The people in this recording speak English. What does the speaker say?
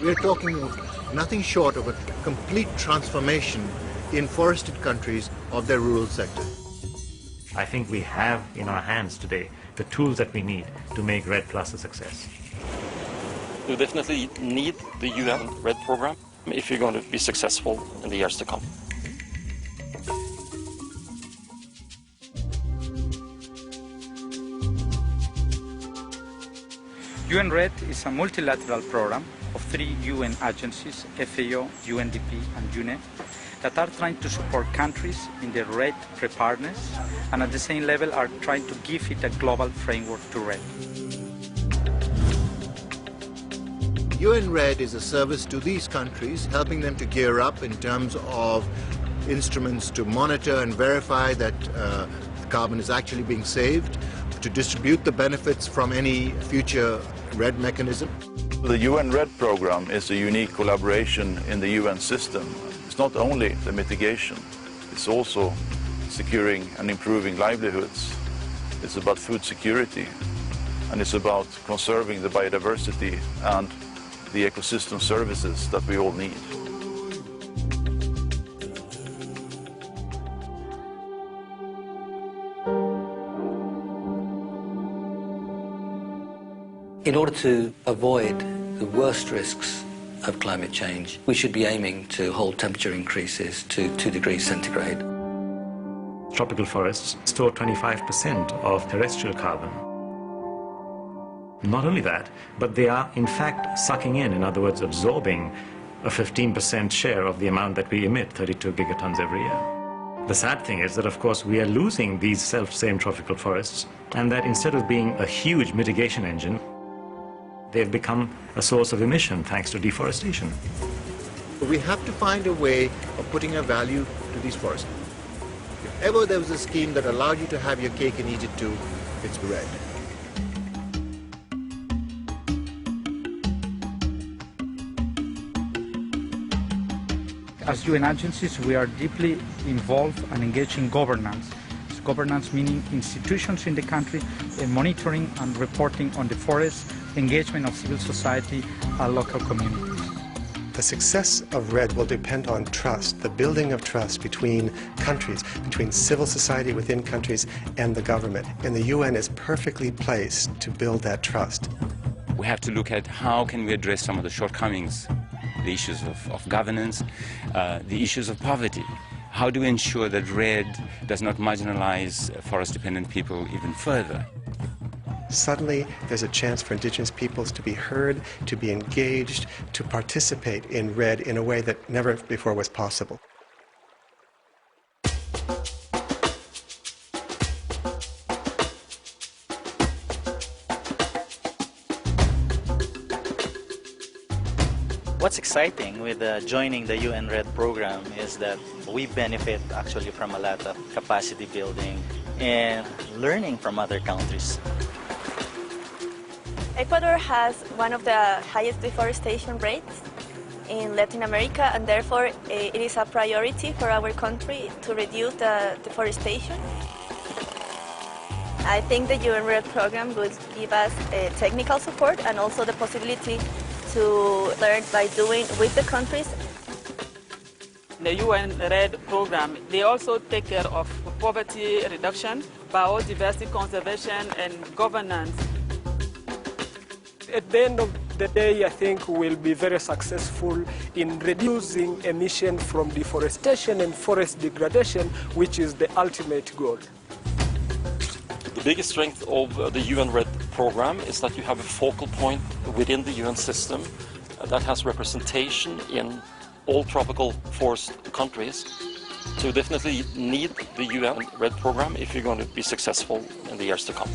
We're talking nothing short of a complete transformation in forested countries of their rural sector. I think we have in our hands today the tools that we need to make REDD Plus a success. You definitely need the UN REDD program if you're going to be successful in the years to come. UN REDD is a multilateral program of 3 UN agencies, FAO, UNDP and UNEP, that are trying to support countries in their REDD preparedness and at the same level are trying to give it a global framework to REDD. UN REDD is a service to these countries, helping them to gear up in terms of instruments to monitor and verify that carbon is actually being saved, to distribute the benefits from any future REDD mechanism. The UN REDD program is a unique collaboration in the UN system. It's not only the mitigation, it's also securing and improving livelihoods. It's about food security, and it's about conserving the biodiversity and the ecosystem services that we all need. In order to avoid the worst risks of climate change, we should be aiming to hold temperature increases to 2 degrees centigrade. Tropical forests store 25% of terrestrial carbon. Not only that, but they are in fact sucking in other words, absorbing a 15% share of the amount that we emit, 32 gigatons every year. The sad thing is that, of course, we are losing these self-same tropical forests, and that instead of being a huge mitigation engine, they've become a source of emission thanks to deforestation. We have to find a way of putting a value to these forests. If ever there was a scheme that allowed you to have your cake and eat it too, it's REDD. As UN agencies, we are deeply involved and engaged in governance. Governance meaning institutions in the country, monitoring and reporting on the forests, engagement of civil society and local communities. The success of REDD will depend on trust, the building of trust between countries, between civil society within countries and the government. And the UN is perfectly placed to build that trust. We have to look at how can we address some of the shortcomings, the issues of governance, the issues of poverty. How do we ensure that REDD does not marginalize forest-dependent people even further? Suddenly, there's a chance for indigenous peoples to be heard, to be engaged, to participate in REDD in a way that never before was possible. What's exciting with joining the UN REDD program is that we benefit actually from a lot of capacity building and learning from other countries. Ecuador has one of the highest deforestation rates in Latin America, and therefore it is a priority for our country to reduce the deforestation. I think the UN REDD program will give us technical support and also the possibility to learn by doing with the countries. The UN REDD program, they also take care of poverty reduction, biodiversity conservation and governance. At the end of the day, I think we'll be very successful in reducing emissions from deforestation and forest degradation, which is the ultimate goal. The biggest strength of the UN REDD program is that you have a focal point within the UN system that has representation in all tropical forest countries. So you definitely need the UN REDD program if you're going to be successful in the years to come.